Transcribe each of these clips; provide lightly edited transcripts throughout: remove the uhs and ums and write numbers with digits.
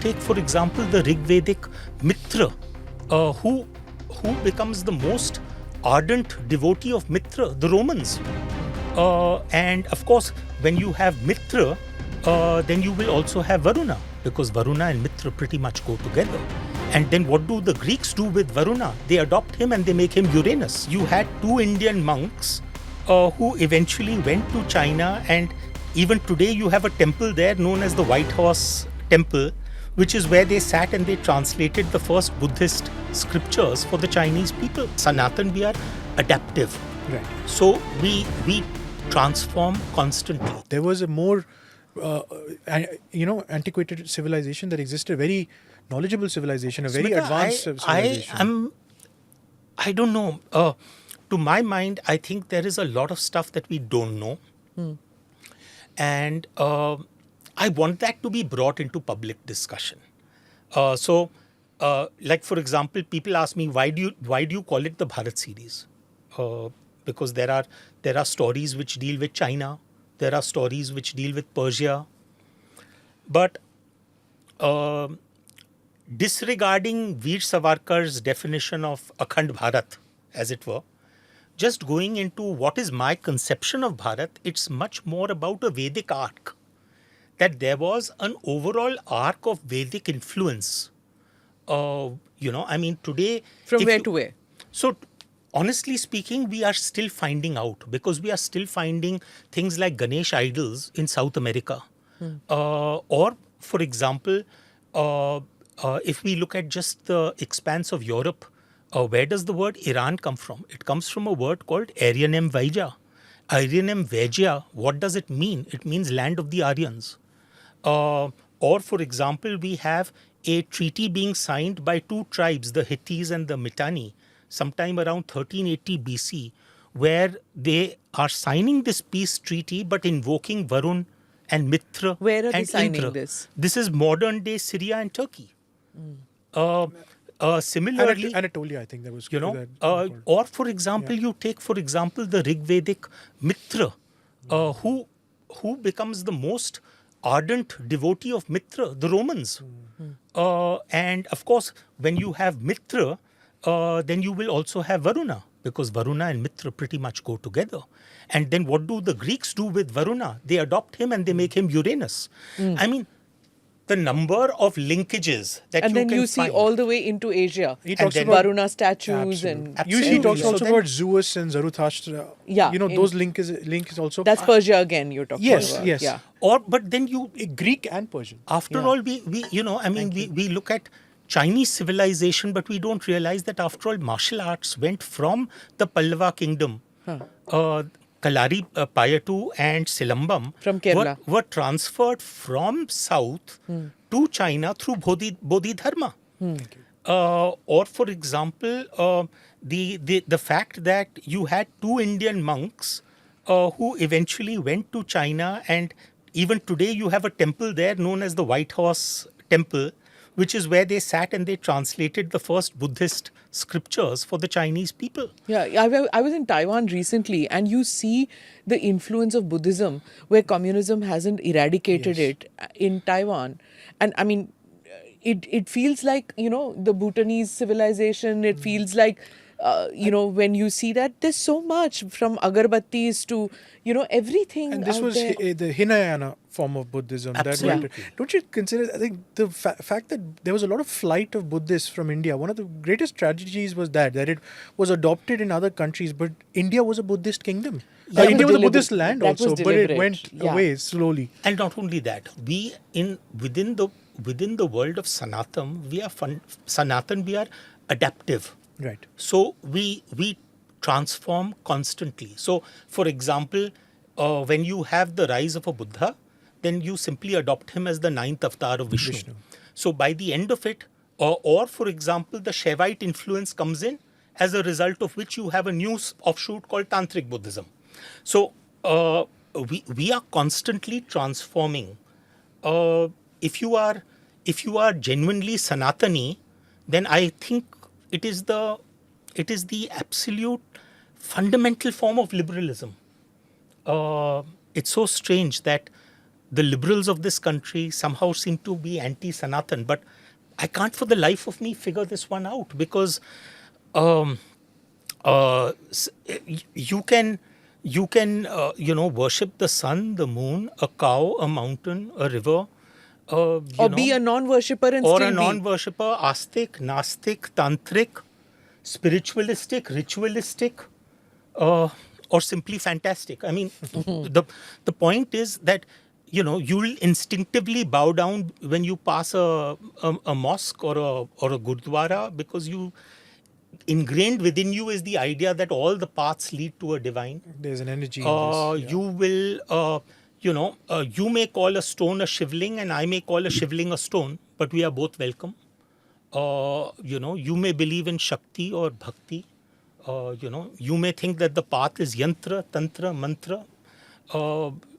take, for example, the Vedic Mitra, who becomes the most ardent devotee of Mitra, the Romans. And of course, when you have Mitra, then you will also have Varuna, because Varuna and Mitra pretty much go together. And then what do the Greeks do with Varuna? They adopt him and they make him Uranus. You had two Indian monks who eventually went to China, and even today you have a temple there known as the White Horse Temple, which is where they sat and they translated the first Buddhist scriptures for the Chinese people. Sanatan, we are adaptive. Right. So we transform constantly. There was a more, antiquated civilization that existed, a very knowledgeable civilization, a very Smita, advanced civilization. I don't know. To my mind, I think there is a lot of stuff that we don't know. And I want that to be brought into public discussion. Like for example, people ask me, why do you call it the Bharat series? Because there are stories which deal with China, there are stories which deal with Persia, but disregarding Veer Savarkar's definition of Akhand Bharat, as it were, just going into what is my conception of Bharat, it's much more about a Vedic arc. That there was an overall arc of Vedic influence. Today... From where to where? So, honestly speaking, we are still finding out, because we are still finding things like Ganesh idols in South America. Or, for example, if we look at just the expanse of Europe, where does the word Iran come from? It comes from a word called Aryanem Vaija. Aryanem Vaija, what does it mean? It means land of the Aryans. Or, for example, we have a treaty being signed by two tribes, the Hittites and the Mitanni, sometime around 1380 BC, where they are signing this peace treaty but invoking Varun and Mitra. Where are they and signing Indra. this? This is modern day Syria and Turkey. Similarly, Anatolia, I think that was... or for example, you take, for example, the Vedic Mitra, who becomes the most ardent devotee of Mitra, the Romans. And of course, when you have Mitra, then you will also have Varuna, because Varuna and Mitra pretty much go together. And then what do the Greeks do with Varuna? They adopt him and they make him Uranus. I mean, the number of linkages that and you then can you see find. all the way into Asia. He talks then- about... Varuna statues and... Usually he talks So also then- about Zeus and Zarathustra. Yeah, Those link is also... That's Persia again you're talking Yes, about. yes. Yeah. But then you, Greek and Persian. after all, we look at Chinese civilization, but we don't realize that after all, martial arts went from the Pallava kingdom. Kalari, Payattu and Silambam From Kerala. were transferred from south to China through Bodhidharma. Or for example, the fact that you had two Indian monks who eventually went to China, and even today you have a temple there known as the White Horse Temple, which is where they sat and they translated the first Buddhist scriptures for the Chinese people. Yeah, I was in Taiwan recently, and you see the influence of Buddhism where communism hasn't eradicated it in Taiwan. And I mean, it feels like, the Bhutanese civilization, it feels like, when you see that, there's so much from agarbattis to, everything. And this out was there. the Hinayana form of Buddhism. Absolutely. Don't you consider, I think, the fact that there was a lot of flight of Buddhists from India, one of the greatest tragedies was that it was adopted in other countries, but India was a Buddhist kingdom. That India was was a Buddhist deliberate. land That also, was but it deliberate. went Yeah. away slowly. And not only that, within the world of Sanatan, we are adaptive. Right. So we transform constantly. So, for example, when you have the rise of a Buddha, then you simply adopt him as the ninth avatar of Vishnu. So by the end of it, or for example, the Shaivite influence comes in, as a result of which you have a new offshoot called Tantric Buddhism. So we are constantly transforming. If you are genuinely Sanatani, then I think it is the absolute fundamental form of liberalism. It's so strange that the liberals of this country somehow seem to be anti-Sanatan, but I can't for the life of me figure this one out, because um, you can worship the sun, the moon, a cow, a mountain, a river, Or be a non-worshipper and or still a be. non-worshipper, astic, nastic, tantric, spiritualistic, ritualistic, or simply fantastic. I mean, the point is that you will instinctively bow down when you pass a mosque or a gurdwara, because you ingrained within you is the idea that all the paths lead to a divine. There's an energy in this. Yeah. You will, you may call a stone a shivling and I may call a shivling a stone, but we are both welcome. You may believe in Shakti or Bhakti. You may think that the path is Yantra, Tantra, Mantra.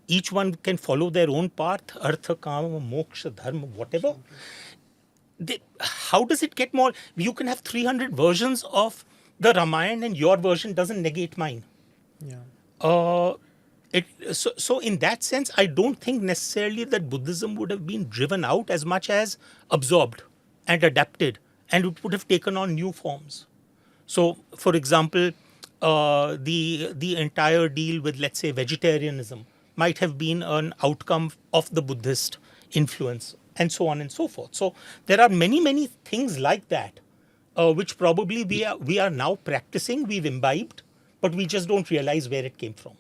Each one can follow their own path, Artha, Kama, Moksha, Dharma, whatever. How does it get more? You can have 300 versions of the Ramayana and your version doesn't negate mine. Yeah. So in that sense, I don't think necessarily that Buddhism would have been driven out as much as absorbed and adapted, and it would have taken on new forms. So, for example, the entire deal with, let's say, vegetarianism might have been an outcome of the Buddhist influence, and so on and so forth. So there are many things like that, which probably we are now practicing, we've imbibed, but we just don't realize where it came from.